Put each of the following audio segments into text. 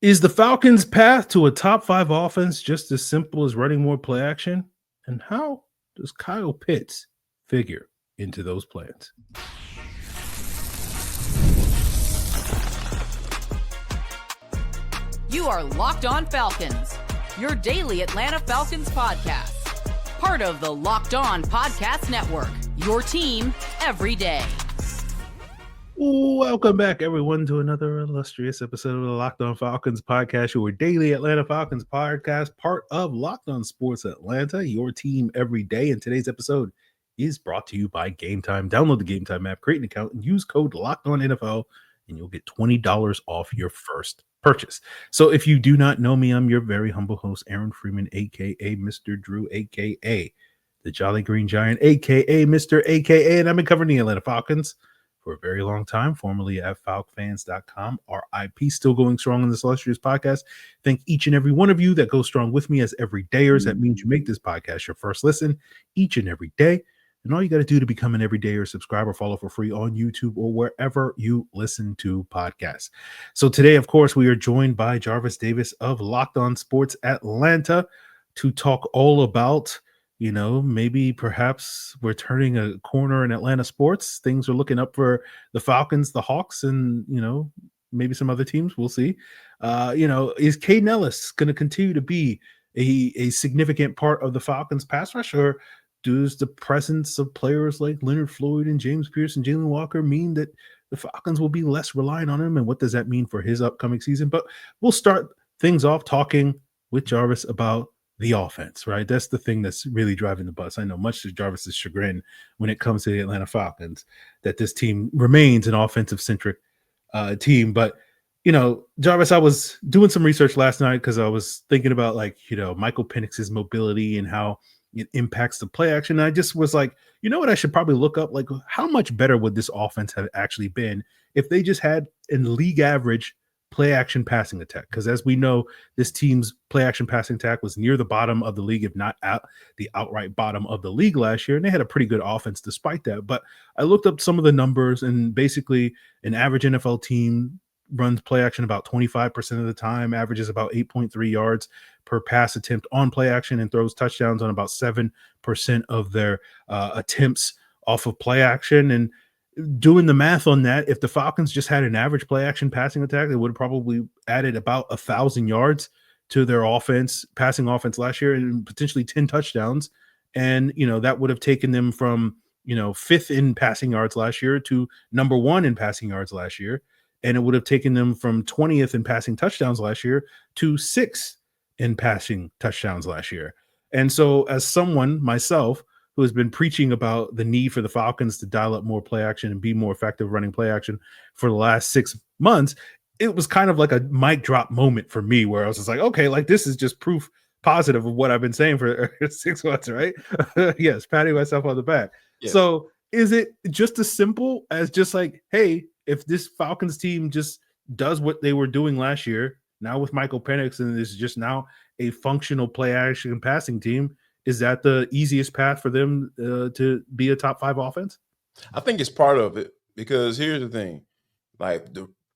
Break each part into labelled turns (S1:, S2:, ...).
S1: Is the Falcons' path to a top 5 offense just as simple as running more play action? And how does Kyle Pitts figure into those plans?
S2: You are Locked On Falcons, your daily Atlanta Falcons podcast. Part of the Locked On Podcast Network, your team every day.
S1: Welcome back, everyone, to another illustrious episode of the Locked On Falcons podcast, your daily Atlanta Falcons podcast, part of Locked On Sports Atlanta, your team every day. And today's episode is brought to you by Gametime. Download the Gametime app, create an account, and use code LOCKEDONNFL, and you'll get $20 off your first purchase. So if you do not know me, I'm your very humble host, Aaron Freeman, a.k.a. Mr. Drew, a.k.a. the Jolly Green Giant, a.k.a. Mr. a.k.a. And I've been covering the Atlanta Falcons for a very long time, formerly at falcfans.com. RIP, still going strong in this illustrious podcast. Thank each and every one of you that goes strong with me as everydayers. That means you make this podcast your first listen each and every day. And all you got to do to become an everydayer, subscribe or follow for free on YouTube or wherever you listen to podcasts. So today, of course, we are joined by Jarvis Davis of Locked On Sports Atlanta to talk all about, maybe perhaps we're turning a corner in Atlanta sports. Things are looking up for the Falcons, the Hawks, and, maybe some other teams. We'll see. Is Kaden Ellis going to continue to be a significant part of the Falcons pass rush, or does the presence of players like Leonard Floyd and James Pierce and Jalen Walker mean that the Falcons will be less reliant on him? And what does that mean for his upcoming season? But we'll start things off talking with Jarvis about the offense, right? That's the thing that's really driving the bus. I know, much to Jarvis's chagrin when it comes to the Atlanta Falcons, that this team remains an offensive-centric team. But, Jarvis, I was doing some research last night because I was thinking about, Michael Penix's mobility and how it impacts the play action. And I just was like, you know what, I should probably look up, how much better would this offense have actually been if they just had a league average play action passing attack? Because as we know, this team's play action passing attack was near the bottom of the league, if not at the outright bottom of the league last year. And they had a pretty good offense despite that. But I looked up some of the numbers, and basically an average NFL team runs play action about 25% of the time, averages about 8.3 yards per pass attempt on play action, and throws touchdowns on about 7% of their attempts off of play action. And doing the math on that, if the Falcons just had an average play action passing attack, they would have probably added about 1,000 yards to their passing offense last year, and potentially 10 touchdowns. And, that would have taken them from, 5th in passing yards last year to number 1 in passing yards last year. And it would have taken them from 20th in passing touchdowns last year to 6th in passing touchdowns last year. And so as someone, myself, who has been preaching about the need for the Falcons to dial up more play action and be more effective running play action for the last 6 months, it was kind of like a mic drop moment for me, where I was just like, okay, this is just proof positive of what I've been saying for 6 months, right? Yes, patting myself on the back. Yeah. So is it just as simple as just hey, if this Falcons team just does what they were doing last year, now with Michael Penix, and is just now a functional play action passing team, is that the easiest path for them to be a top 5 offense?
S3: I think it's part of it, because here's the thing.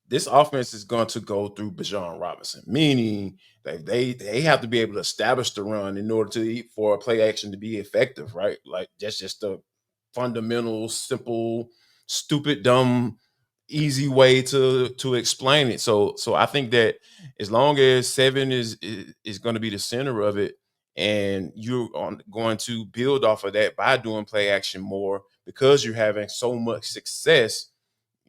S3: This offense is going to go through Bijan Robinson, meaning that they have to be able to establish the run in order for a play action to be effective, right? That's just the fundamental, simple, stupid, dumb, easy way to explain it. So I think that as long as 7 is going to be the center of it, and you're going to build off of that by doing play action more, because you're having so much success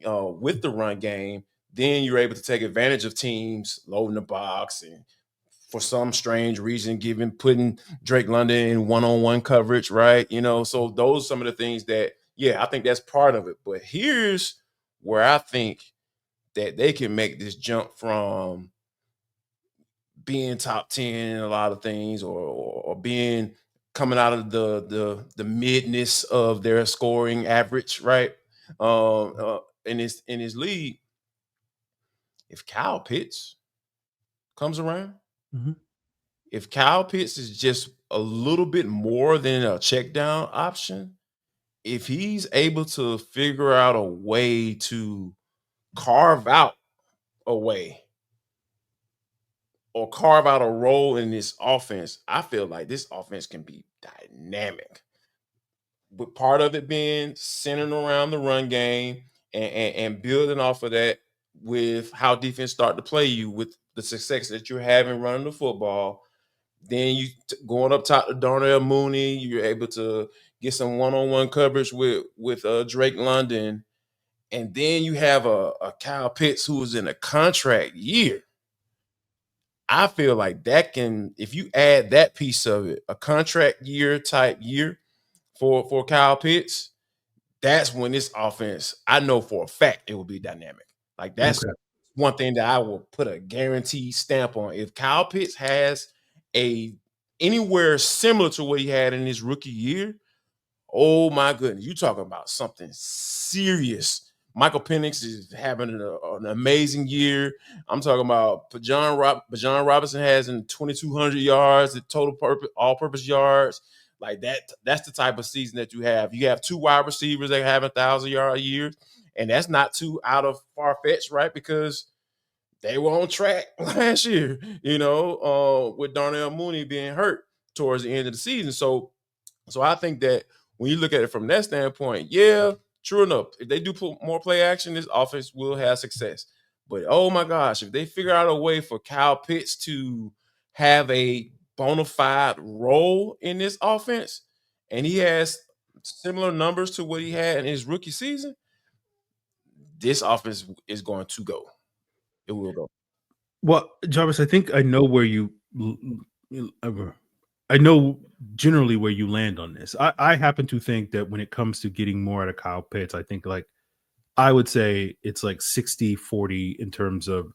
S3: with the run game, then you're able to take advantage of teams loading the box, and for some strange reason, putting Drake London in one-on-one coverage, right? So those are some of the things that, I think that's part of it. But here's where I think that they can make this jump from being top 10 in a lot of things, or being coming out of the midness of their scoring average, right? In his league, if Kyle Pitts comes around, if Kyle Pitts is just a little bit more than a check down option, if he's able to figure out a way to carve out a way or carve out a role in this offense, I feel like this offense can be dynamic. With part of it being centered around the run game and building off of that with how defense start to play you with the success that you're having running the football. Then you going up top to Darnell Mooney, you're able to get some one-on-one coverage with Drake London. And then you have a Kyle Pitts who is in a contract year. I feel like that can, if you add that piece of it, a contract year type year for Kyle Pitts, that's when this offense, I know for a fact it will be dynamic. Like that's one thing that I will put a guaranteed stamp on. If Kyle Pitts has anywhere similar to what he had in his rookie year, oh my goodness, you talking about something serious. Michael Penix is having an amazing year. I'm talking about Bajan Robinson has in 2,200 yards, the total all-purpose yards. Like that's the type of season that you have. You have 2 wide receivers that have 1,000-yard years, and that's not too out of far-fetched, right? Because they were on track last year, with Darnell Mooney being hurt towards the end of the season. So I think that when you look at it from that standpoint, yeah, true enough, if they do put more play action, this offense will have success. But oh my gosh, if they figure out a way for Kyle Pitts to have a bona fide role in this offense, and he has similar numbers to what he had in his rookie season, this offense is going to go. It will go.
S1: Well, Jarvis, I think I know where I know generally where you land on this. I happen to think that when it comes to getting more out of Kyle Pitts, I think I would say it's like 60-40 in terms of,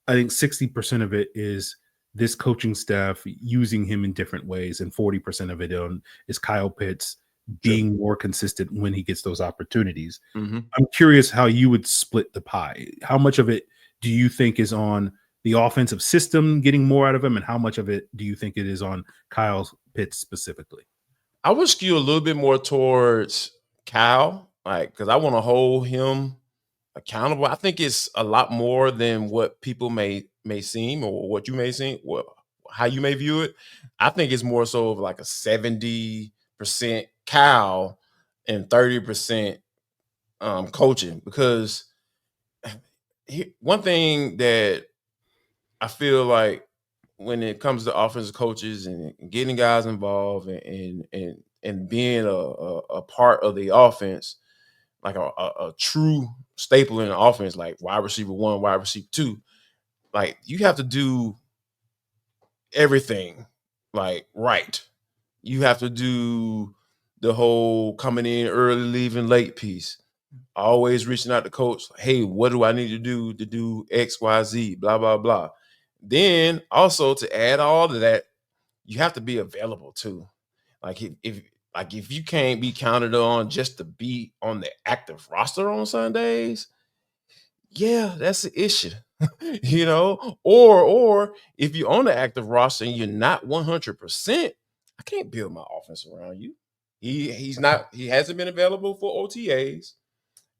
S1: I think 60% of it is this coaching staff using him in different ways, and 40% of it is Kyle Pitts being more consistent when he gets those opportunities.
S3: Mm-hmm.
S1: I'm curious how you would split the pie. How much of it do you think is on the offensive system getting more out of him, and how much of it do you think it is on Kyle Pitts specifically?
S3: I would skew a little bit more towards Kyle, because I want to hold him accountable. I think it's a lot more than what people may seem, or what you may seem, how you may view it. I think it's more so of like a 70% Kyle and 30% coaching, because one thing that I feel like when it comes to offensive coaches and getting guys involved and being a part of the offense, like a true staple in the offense, like wide receiver 1, wide receiver 2, like you have to do everything right. You have to do the whole coming in early, leaving late piece. Always reaching out to coach. Hey, what do I need to do X, Y, Z, blah, blah, blah. Then also to add all of that, you have to be available too. Like if you can't be counted on just to be on the active roster on Sundays, yeah, that's an issue. Or if you're on the active roster and you're not 100%, I can't build my offense around you. He hasn't been available for OTAs.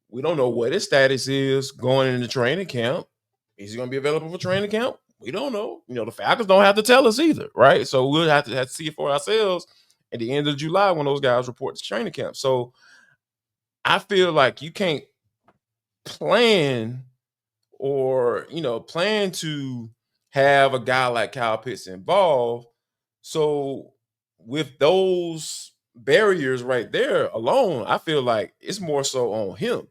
S3: We don't know what his status is going into training camp. Is he going to be available for training camp? We don't know. The Falcons don't have to tell us either, right? So we'll have to see it for ourselves at the end of July when those guys report to training camp. So I feel like you can't plan to have a guy like Kyle Pitts involved. So with those barriers right there alone, I feel like it's more so on him.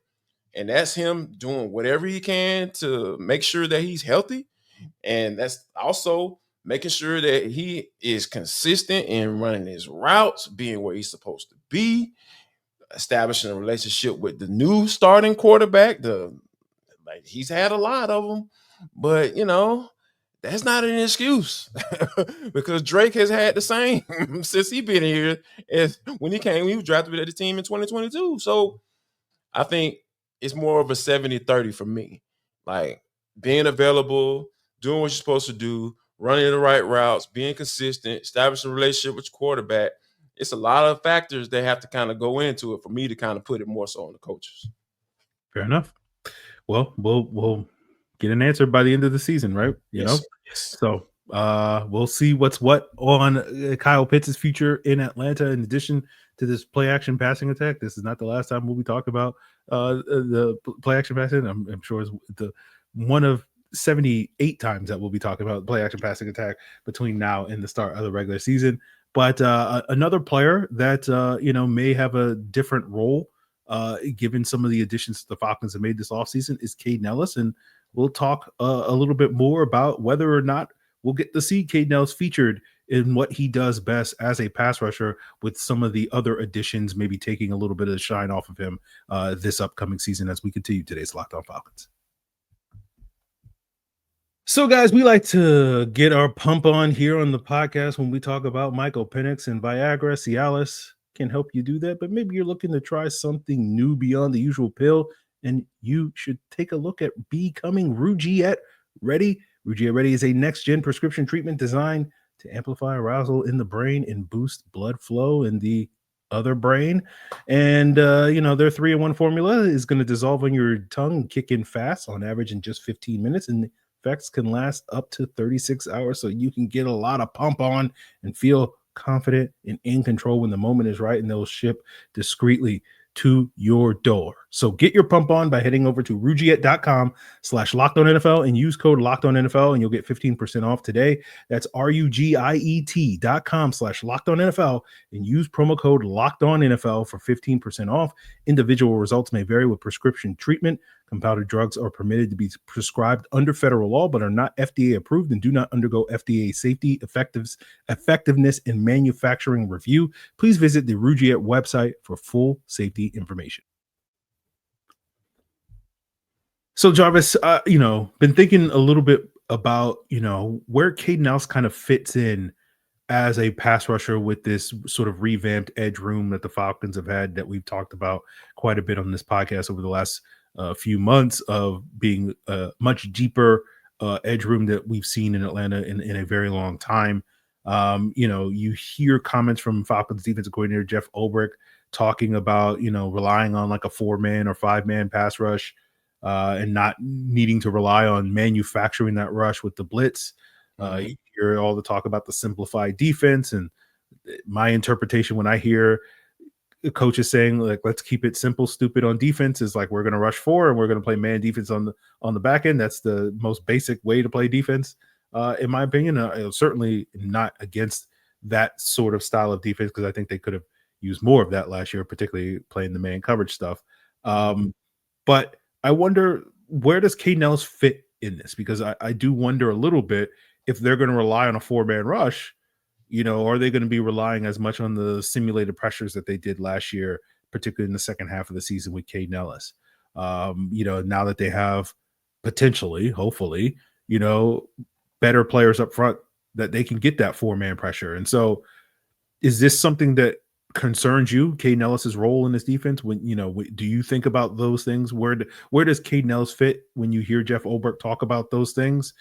S3: And that's him doing whatever he can to make sure that he's healthy. And that's also making sure that he is consistent in running his routes, being where he's supposed to be, establishing a relationship with the new starting quarterback. He's had a lot of them, but that's not an excuse because Drake has had the same since he been here as when he was drafted with the team in 2022. So I think it's more of a 70-30 for me. Like being available, doing what you're supposed to do, running the right routes, being consistent, establishing a relationship with your quarterback. It's a lot of factors that have to kind of go into it for me to kind of put it more so on the coaches.
S1: Fair enough. Well, we'll get an answer by the end of the season, right? You know?
S3: Yes.
S1: So We'll see what's what on Kyle Pitts' future in Atlanta. In addition to this play action passing attack, this is not the last time we'll be talking about the play action passing. I'm sure it's the one of 78 times that we'll be talking about play action passing attack between now and the start of the regular season. But another player that may have a different role given some of the additions the Falcons have made this offseason is Kaden Ellis. And we'll talk a little bit more about whether or not we'll get to see Kaden Ellis featured in what he does best as a pass rusher, with some of the other additions maybe taking a little bit of the shine off of him this upcoming season as we continue today's Locked On Falcons. So, guys, we like to get our pump on here on the podcast when we talk about Michael Penix and Viagra. Cialis can help you do that, but maybe you're looking to try something new beyond the usual pill, and you should take a look at becoming Rugiet Ready. Rugiet Ready is a next-gen prescription treatment designed to amplify arousal in the brain and boost blood flow in the other brain. And, their 3-in-1 formula is going to dissolve on your tongue, kick in fast, on average in just 15 minutes, and effects can last up to 36 hours, so you can get a lot of pump on and feel confident and in control when the moment is right, and they'll ship discreetly to your door. So get your pump on by heading over to rugiet.com/LockedOnNFL and use code LockedOnNFL, and you'll get 15% off today. That's RUGIET.com/LockedOnNFL and use promo code LockedOnNFL for 15% off. Individual results may vary with prescription treatment. Compounded drugs are permitted to be prescribed under federal law, but are not FDA approved and do not undergo FDA safety, effectiveness, and manufacturing review. Please visit the Rugiet website for full safety information. So, Jarvis, been thinking a little bit about, where Kaden Ellis kind of fits in as a pass rusher with this sort of revamped edge room that the Falcons have had, that we've talked about quite a bit on this podcast over the last few months, of being a much deeper edge room that we've seen in Atlanta in a very long time. You hear comments from Falcons defensive coordinator Jeff Ulbrich talking about, relying on like a 4-man or 5-man pass rush and not needing to rely on manufacturing that rush with the blitz. You hear all the talk about the simplified defense, and my interpretation when I hear coaches saying, like, let's keep it simple, stupid on defense, is like, we're going to rush 4 and we're going to play man defense on the back end. That's the most basic way to play defense, in my opinion. Certainly not against that sort of style of defense, because I think they could have used more of that last year, particularly playing the man coverage stuff. But I wonder, where does Kaden Ellis fit in this? Because I do wonder a little bit if they're going to rely on a 4-man rush. Are they going to be relying as much on the simulated pressures that they did last year, particularly in the second half of the season with Kaden Ellis? Now that they have potentially, hopefully, better players up front, that they can get that 4-man pressure. And so, is this something that concerns you, Kaden Ellis's role in this defense? When do you think about those things? Where does Kaden Ellis fit when you hear Jeff Ulbrich talk about those things?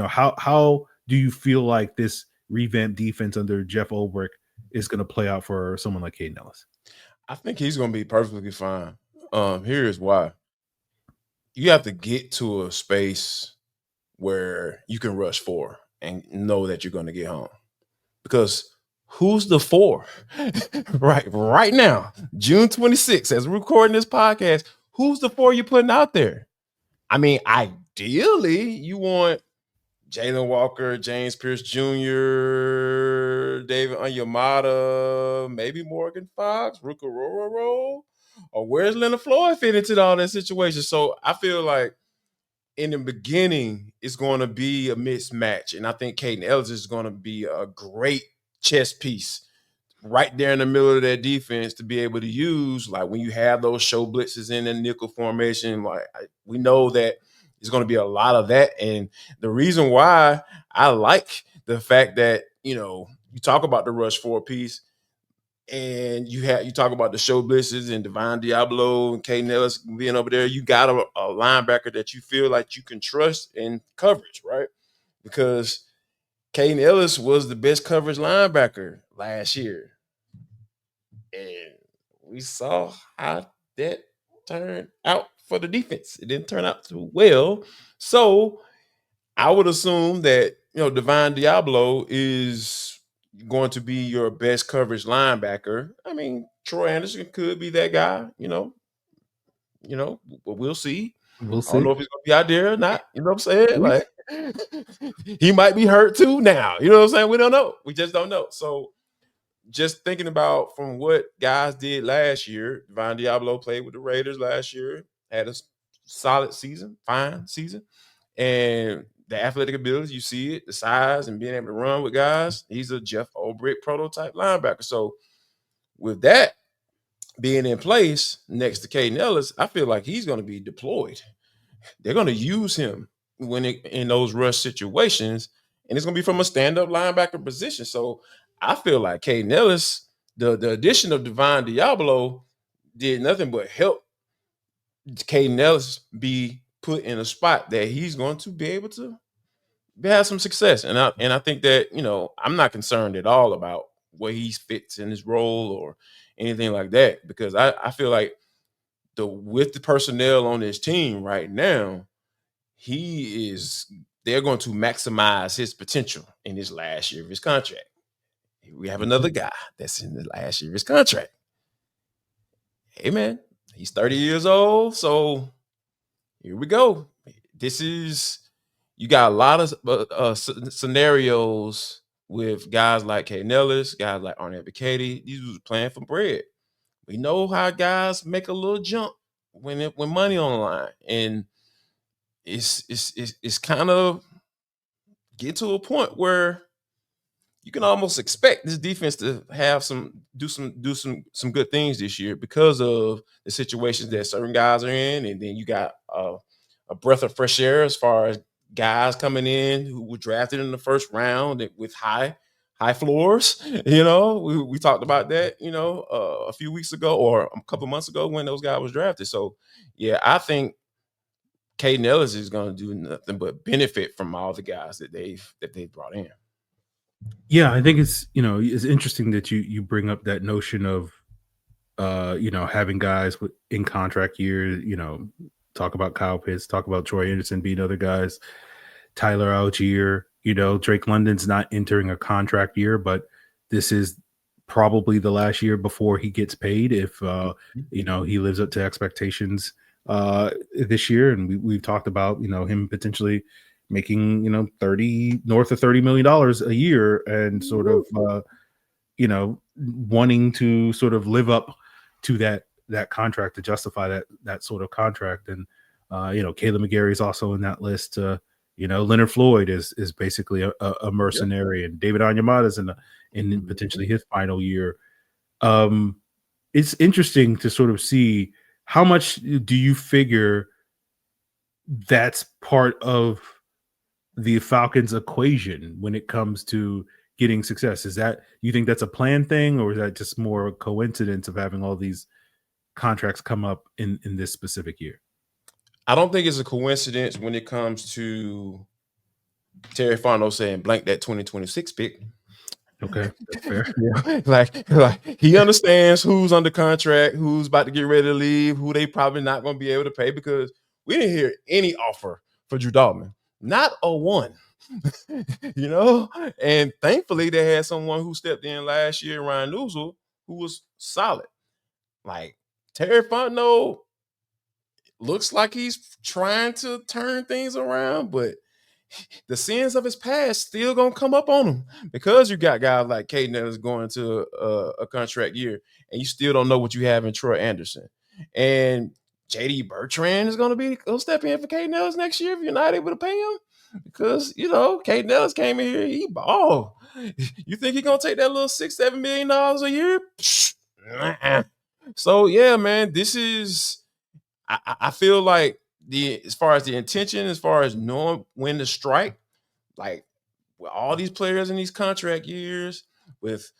S1: How do you feel like this revamped defense under Jeff Ulbrich is going to play out for someone like Kaden Ellis?
S3: I think he's going to be perfectly fine. Here's why. You have to get to a space where you can rush 4 and know that you're going to get home. Because who's the 4? right now, June 26th, as we're recording this podcast, who's the 4 you're putting out there? I mean, ideally, you want Jalen Walker, James Pierce Jr., David Onyemata, maybe Morgan Fox, Rugiet, or where's Leonard Floyd fit into all that situation? So I feel like in the beginning, it's going to be a mismatch, and I think Kaden Ellis is going to be a great chess piece right there in the middle of that defense to be able to use, like when you have those show blitzes in the nickel formation. Like, we know that it's going to be a lot of that. And the reason why I like the fact that, you talk about the rush 4 piece, and you talk about the show blitzes and Divine Diablo and Kaden Ellis being over there, you got a linebacker that you feel like you can trust in coverage, right? Because Kaden Ellis was the best coverage linebacker last year. And we saw how that turned out for the defense. It didn't turn out too well. So I would assume that, Divine Diablo is going to be your best coverage linebacker. I mean, Troy Anderson could be that guy, but we'll see.
S1: We'll
S3: I don't know
S1: see.
S3: if he's gonna be out there or not. You know what I'm saying?
S1: We-
S3: Like he might be hurt too now. You know what I'm saying? We don't know. We just don't know. So just thinking about from what guys did last year, Divine Diablo played with the Raiders last year, had a solid season, fine season. And the athletic ability, you see it, the size and being able to run with guys. He's a Jeff Ulbrich prototype linebacker. So with that being in place next to Kaden Ellis, I feel like he's going to be deployed. They're going to use him in those rush situations, and it's going to be from a stand-up linebacker position. So I feel like Kaden Ellis, the addition of Divine Diablo did nothing but help Kaden Ellis be put in a spot that he's going to be able to have some success. And I think that, I'm not concerned at all about where he fits in his role or anything like that, because I feel like with the personnel on his team right now, they're going to maximize his potential in his last year of his contract. We have another guy that's in the last year of his contract. Hey man, he's 30 years old. So here we go. You got a lot of scenarios with guys like Kaden Ellis, guys like Arnett Bicady. These was playing for bread. We know how guys make a little jump when money on the line, and it's kind of get to a point where you can almost expect this defense to have do some good things this year because of the situations that certain guys are in, and then you got a breath of fresh air as far as guys coming in who were drafted in the first round with high floors. We talked about that, a few weeks ago or a couple months ago when those guys was drafted. So yeah, I think Kaden Ellis is going to do nothing but benefit from all the guys that they've brought in.
S1: Yeah, I think it's interesting that you bring up that notion of having guys in contract years, talk about Kyle Pitts, talk about Troy Anderson being other guys, Tyler Algier, Drake London's not entering a contract year, but this is probably the last year before he gets paid if he lives up to expectations this year. And we've talked about him potentially making north of $30 million a year, and sort of wanting to sort of live up to that contract, to justify that sort of contract. And Caleb McGarry is also in that list. Leonard Floyd is basically a mercenary, and David Onyemata is in potentially his final year. It's interesting to sort of see how much do you figure that's part of the Falcons equation when it comes to getting success. Is that, you think that's a planned thing, or is that just more a coincidence of having all these contracts come up in this specific year?
S3: I don't think it's a coincidence when it comes to Terry Fontenot saying blank that 2026 pick.
S1: Okay, that's fair.
S3: Yeah. Like he understands who's under contract, who's about to get ready to leave, who they probably not going to be able to pay, because we didn't hear any offer for Drew Dalman. Not a one. And thankfully they had someone who stepped in last year, Ryan Newsel, who was solid. Like Terry Fontenot looks like he's trying to turn things around, but the sins of his past still gonna come up on him, because you got guys like Kaden that is going to a contract year, and you still don't know what you have in Troy Anderson. And JD Bertrand is gonna step in for Kaden Ellis next year if you're not able to pay him, because Kaden Ellis came in here, he balled. You think he's gonna take that little $6-7 million a year? So yeah, man, this is. I feel like as far as the intention, as far as knowing when to strike, like with all these players in these contract years, with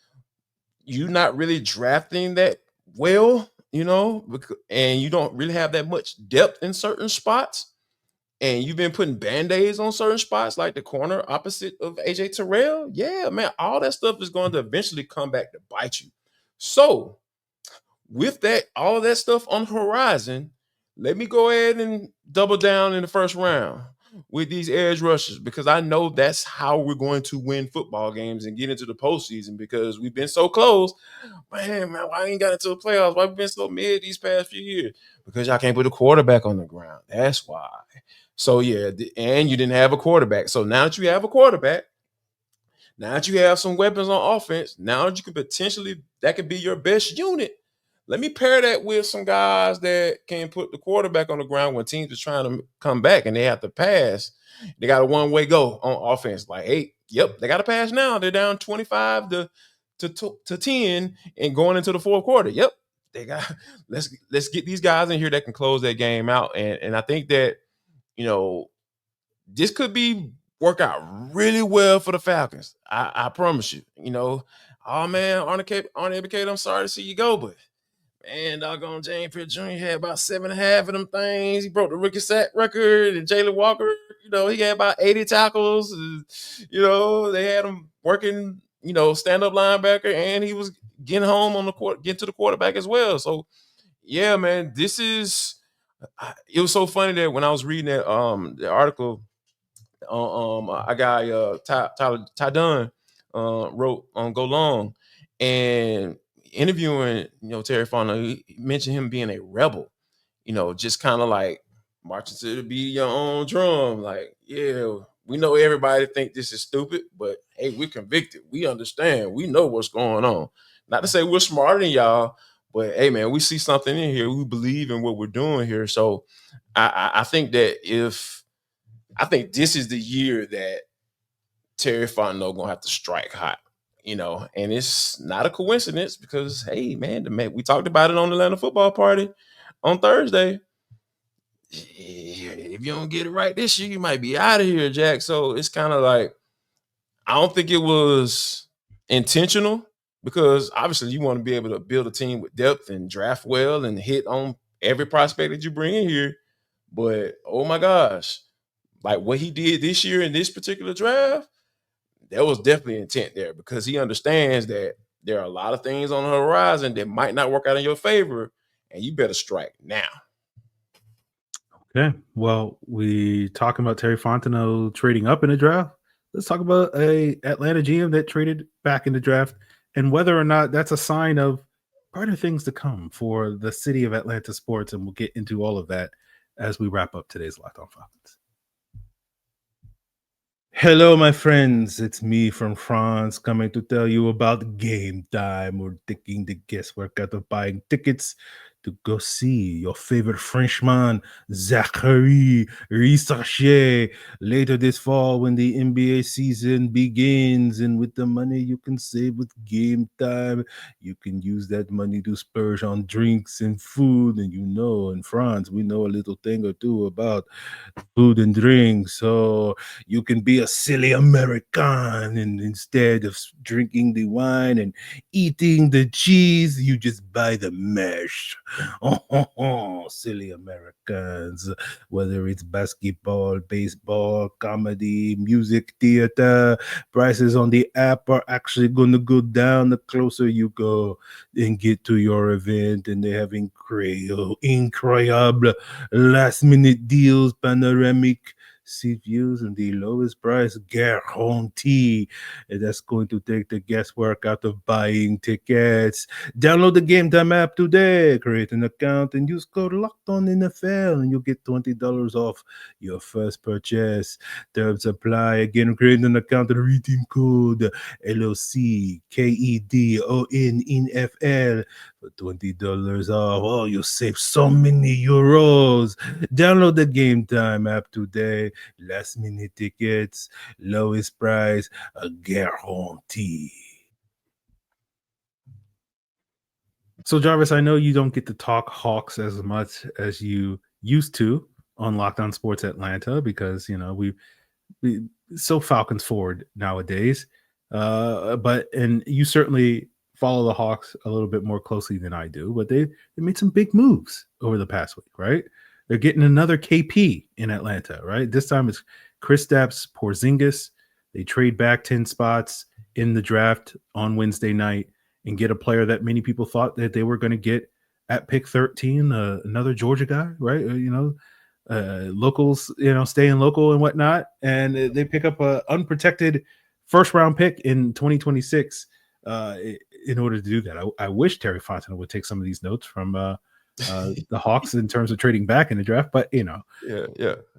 S3: you not really drafting that well, and you don't really have that much depth in certain spots, and you've been putting Band-Aids on certain spots, like the corner opposite of AJ Terrell. Yeah, man, all that stuff is going to eventually come back to bite you. So with that, all of that stuff on the horizon, let me go ahead and double down in the first round. with these edge rushers because I know that's how we're going to win football games and get into the postseason because we've been so close. Man, why ain't got into the playoffs? Why we been so mid these past few years? Because y'all can't put a quarterback on the ground. That's why. So yeah, and you didn't have a quarterback. So now that you have a quarterback, now that you have some weapons on offense, now that you can potentially that could be your best unit. Let me pair that with some guys that can put the quarterback on the ground when teams are trying to come back and they have to pass. They got a one-way go on offense. Like, hey, yep, they got to pass now. They're down 25 to 10 and going into the fourth quarter. Yep, they got let's get these guys in here that can close that game out. And I think that, this could be work out really well for the Falcons. I promise you. Oh man, Arnie Ebiketie, I'm sorry to see you go, but man, doggone James Pierce Jr. had about 7.5 of them things. He broke the rookie sack record, and Jalen Walker, he had about 80 tackles. They had him working, stand-up linebacker, and he was getting home on the court, getting to the quarterback as well. So, yeah, man, it was so funny that when I was reading that the article, a guy Ty Dunn wrote on Go Long and interviewing Terry Fontenot, he mentioned him being a rebel, just kind of like marching to the beat of your own drum. Like, yeah, we know everybody think this is stupid, but hey, we're convicted. We understand. We know what's going on. Not to say we're smarter than y'all, but hey, man, we see something in here. We believe in what we're doing here. So I think that I think this is the year that Terry Fontenot gonna have to strike hot, and it's not a coincidence because, hey, man, we talked about it on the Atlanta Football Party on Thursday. If you don't get it right this year, you might be out of here, Jack. So it's kind of like, I don't think it was intentional because obviously you want to be able to build a team with depth and draft well and hit on every prospect that you bring in here. But, oh my gosh, like what he did this year in this particular draft, there was definitely intent there because he understands that there are a lot of things on the horizon that might not work out in your favor, and you better strike now.
S1: Okay, well, we talking about Terry Fontenot trading up in the draft. Let's talk about a Atlanta GM that traded back in the draft and whether or not that's a sign of brighter things to come for the city of Atlanta sports. And we'll get into all of that as we wrap up today's Locked On Falcons. Hello, my friends. It's me from France coming to tell you about Gametime. We're taking the guesswork out of buying tickets to go see your favorite Frenchman, Zachary Risacher, later this fall when the NBA season begins. And with the money you can save with Gametime, you can use that money to splurge on drinks and food. And in France, we know a little thing or two about food and drinks. So you can be a silly American, and instead of drinking the wine and eating the cheese, you just buy the mash. Silly Americans. Whether it's basketball, baseball, comedy, music, theater, prices on the app are actually going to go down the closer you go and get to your event. And they have incredible last-minute deals, panoramic seat views, and the lowest price guarantee. And that's going to take the guesswork out of buying tickets. Download the Gametime app today, create an account, and use code LOCKEDONNFL, and you'll get $20 off your first purchase. Terms apply. Again, create an account and redeem code LOCKEDONNFL for $20 off. Oh, you'll save so many euros. Download the Gametime app today. Last minute tickets, lowest price, a guarantee. So, Jarvis, I know you don't get to talk Hawks as much as you used to on Locked On Sports Atlanta because, we so Falcons forward nowadays. And you certainly follow the Hawks a little bit more closely than I do, but they made some big moves over the past week, right? They're getting another KP in Atlanta, right? This time it's Kristaps Porzingis. They trade back 10 spots in the draft on Wednesday night and get a player that many people thought that they were going to get at pick 13, another Georgia guy, right? locals, staying local and whatnot, and they pick up a unprotected first round pick in 2026 in order to do that. I wish Terry Fontenot would take some of these notes from the Hawks in terms of trading back in the draft, but
S3: yeah.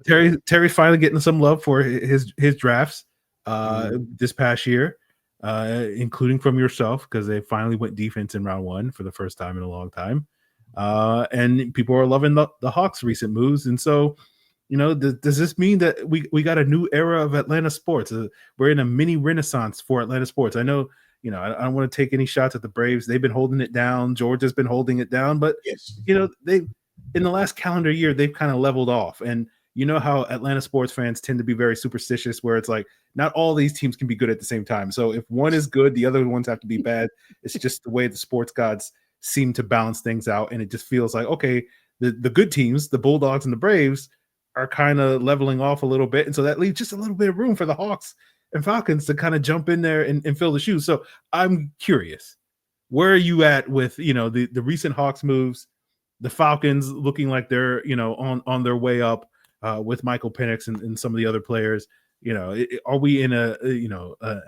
S1: Terry's finally getting some love for his drafts this past year, including from yourself, because they finally went defense in round 1 for the first time in a long time. And people are loving the Hawks' recent moves. And so, does this mean that we got a new era of Atlanta sports? We're in a mini renaissance for Atlanta sports. I know, I don't want to take any shots at the Braves. They've been holding it down. Georgia's been holding it down. But,
S3: yes,
S1: they in the last calendar year, they've kind of leveled off. And you know how Atlanta sports fans tend to be very superstitious, where it's like not all these teams can be good at the same time. So if one is good, the other ones have to be bad. It's just the way the sports gods seem to balance things out. And it just feels like, okay, the good teams, the Bulldogs and the Braves, are kind of leveling off a little bit. And so that leaves just a little bit of room for the Hawks and Falcons to kind of jump in there and fill the shoes. So I'm curious, where are you at with, the recent Hawks moves, the Falcons looking like they're, on their way up with Michael Penix and some of the other players? Are we in a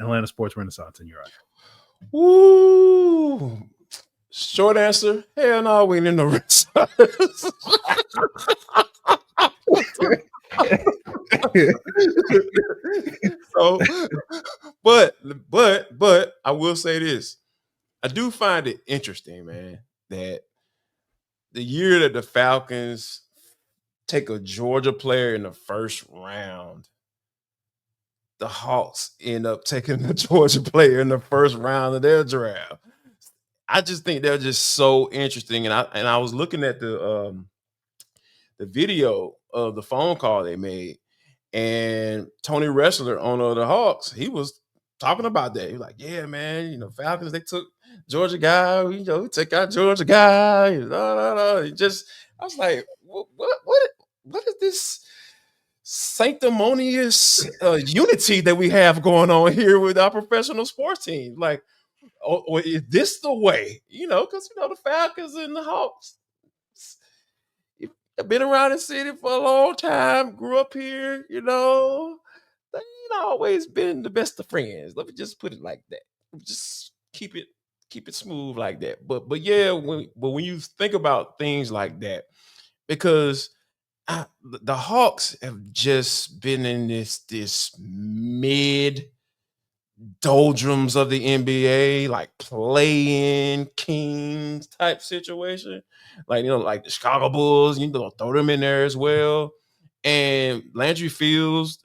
S1: Atlanta sports renaissance in your eyes?
S3: Woo! Short answer, hell no, we ain't in the renaissance. So, but I will say this. I do find it interesting, man, that the year that the Falcons take a Georgia player in the first round, the Hawks end up taking a Georgia player in the first round of their draft. I just think they're just so interesting. And I was looking at the video of the phone call they made, and Tony Wrestler, owner of the Hawks, he was talking about that. He was like, yeah, man, Falcons, they took Georgia guy, we take out Georgia guy. I was like, what is this sanctimonious unity that we have going on here with our professional sports team? Like, or is this the way? Because the Falcons and the Hawks, I've been around the city for a long time, grew up here, they ain't always been the best of friends. Let me just put it like that. Just keep it smooth like that. But yeah, when you think about things like that, because the Hawks have just been in this mid doldrums of the NBA, like play-in Kings type situation. Like, like the Chicago Bulls, throw them in there as well. And Landry Fields,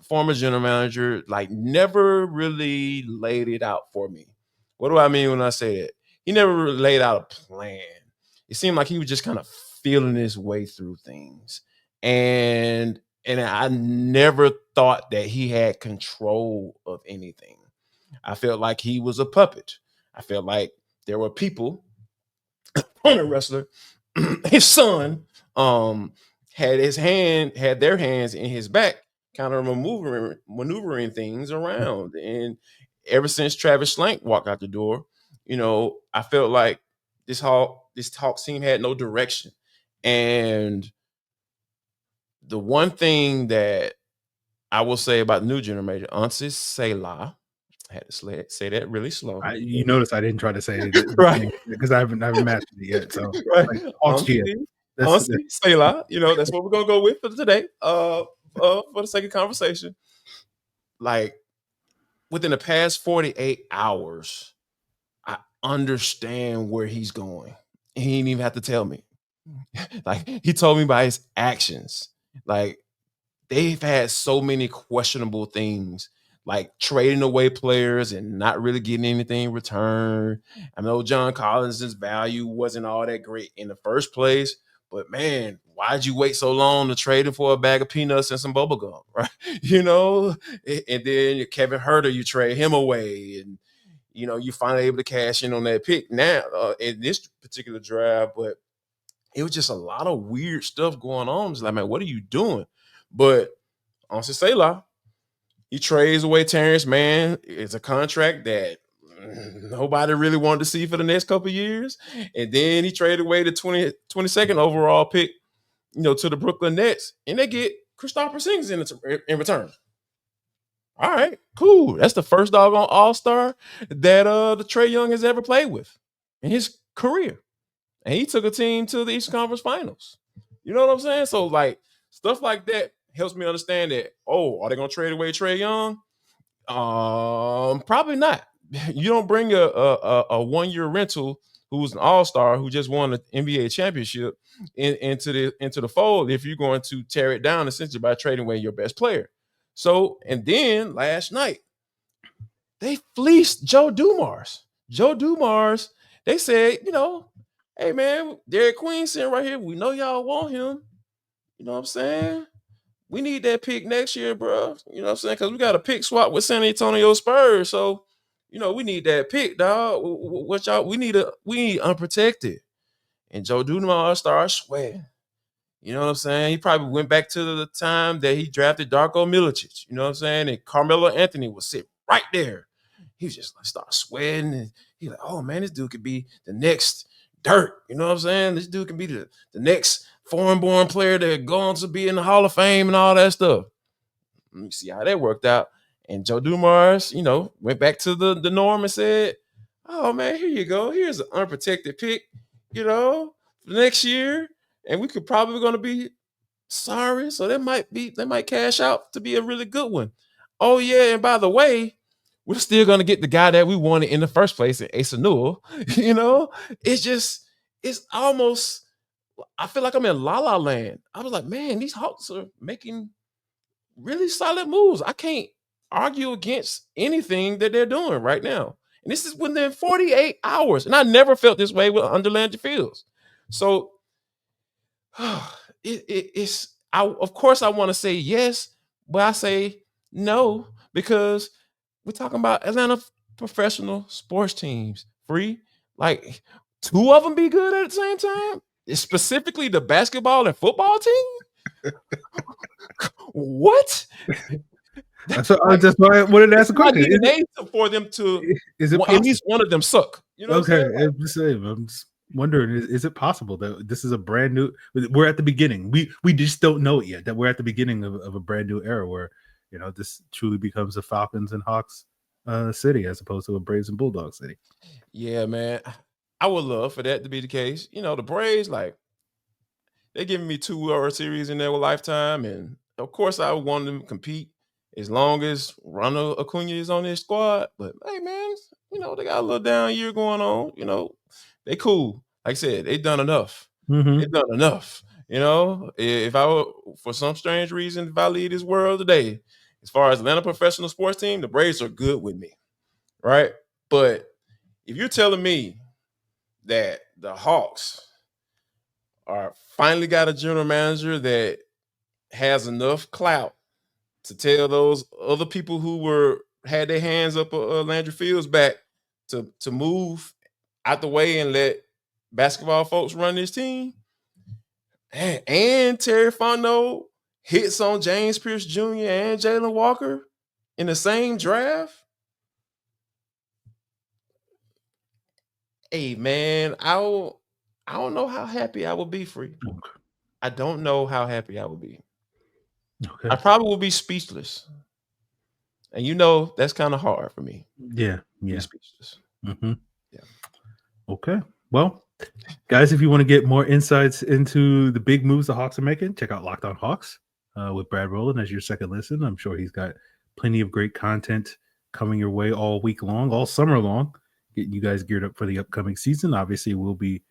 S3: former general manager, like never really laid it out for me. What do I mean when I say that? He never really laid out a plan. It seemed like he was just kind of feeling his way through things. And I never thought that he had control of anything. I felt like he was a puppet. I felt like there were people on a wrestler, his son, had their hands in his back, kind of maneuvering things around. And ever since Travis Schlenk walked out the door, I felt like this Hawks team had no direction. And the one thing that I will say about the new general manager, Ansis Selah, I had to say that really slow.
S1: You notice I didn't try to say it
S3: right,
S1: because I haven't mastered it yet. So
S3: right,
S1: like, Hawks
S3: Selah, that's what we're gonna go with for today. For the sake of conversation, like within the past 48 hours, I understand where he's going. He didn't even have to tell me. Like, he told me by his actions. Like, they've had so many questionable things, like trading away players and not really getting anything in return. I know John Collins' value wasn't all that great in the first place, but man, why'd you wait so long to trade him for a bag of peanuts and some bubble gum, right? And then Kevin Huerter, you trade him away, and you finally able to cash in on that pick now in this particular draft. But it was just a lot of weird stuff going on. It's like, man, what are you doing? But on Selah, he trades away Terrence Mann. It's a contract that nobody really wanted to see for the next couple of years. And then he traded away the 22nd overall pick to the Brooklyn Nets, and they get Kristaps Porzingis in return. All right, cool. That's the first doggone All-Star that the Trae Young has ever played with in his career. And he took a team to the Eastern Conference Finals. You know what I'm saying? So, like, stuff like that helps me understand that, are they going to trade away Trae Young? Probably not. You don't bring a one-year rental who's an all-star who just won an NBA championship into the fold if you're going to tear it down essentially by trading away your best player. So, and then last night, they fleeced Joe Dumars. Joe Dumars, they said, hey, man, Derek Queen sitting right here. We know y'all want him. You know what I'm saying? We need that pick next year, bro. You know what I'm saying? Because we got a pick swap with San Antonio Spurs. So, we need that pick, dog. What y'all? We need unprotected. And Joe Dumars started sweating. You know what I'm saying? He probably went back to the time that he drafted Darko Milicic. You know what I'm saying? And Carmelo Anthony was sitting right there. He was just like start sweating, and he's like, "Oh man, this dude could be the next Dirk." You know what I'm saying? This dude can be the next foreign-born player that going to be in the Hall of Fame and all that stuff. Let me see how that worked out. And Joe Dumars, went back to the norm and said, "Oh man, here you go. Here's an unprotected pick, for next year, and we could probably going to be sorry. So they might cash out to be a really good one. Oh yeah, and by the way, we're still going to get the guy that we wanted in the first place in Asa Newell." It's almost, I feel like I'm in La La Land. I was like, man, these Hawks are making really solid moves. I can't argue against anything that they're doing right now. And this is within 48 hours. And I never felt this way under Landry Fields. So of course I want to say yes, but I say no, because we're talking about Atlanta professional sports teams. Free, like two of them be good at the same time. It's specifically the basketball and football team. What?
S1: That's why I wanted to ask a question.
S3: For them to, is it at least one of them suck?
S1: Okay, I'm just wondering, is it possible that this is a brand new? We're at the beginning. We just don't know it yet. That we're at the beginning of a brand new era where this truly becomes a Falcons and Hawks city as opposed to a Braves and Bulldogs city.
S3: Yeah, man, I would love for that to be the case. The Braves, like, they're giving me 2 World Series in their lifetime, and of course I want them to compete as long as Ronald Acuna is on their squad. But hey, man, they got a little down year going on. They cool. Like I said, they done enough.
S1: Mm-hmm.
S3: They've done enough. If I were, for some strange reason, if I leave this world today, as far as Atlanta professional sports team, the Braves are good with me, right? But if you're telling me that the Hawks are finally got a general manager that has enough clout to tell those other people who had their hands up Landry Fields back to move out the way and let basketball folks run this team, and Terry Fontenot hits on James Pierce Jr. and Jalen Walker in the same draft. Hey, man, I don't know how happy I will be, Free. Okay. I don't know how happy I will be. Okay. I probably will be speechless. And that's kind of hard for me.
S1: Yeah.
S3: Be speechless.
S1: Mm-hmm. Yeah. Okay. Well, guys, if you want to get more insights into the big moves the Hawks are making, check out Locked On Hawks with Brad Rowland as your second listen. I'm sure he's got plenty of great content coming your way all week long, all summer long, getting you guys geared up for the upcoming season. Obviously, we'll be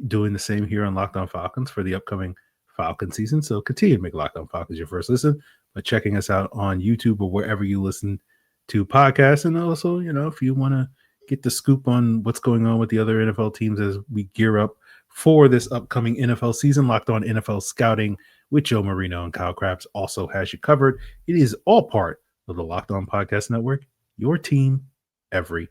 S1: doing the same here on Locked On Falcons for the upcoming Falcon season. So continue to make Locked On Falcons your first listen by checking us out on YouTube or wherever you listen to podcasts. And also, if you want to get the scoop on what's going on with the other NFL teams as we gear up for this upcoming NFL season, Locked On NFL Scouting with Joe Marino and Kyle Krabs also has you covered. It is all part of the Locked On Podcast Network, your team every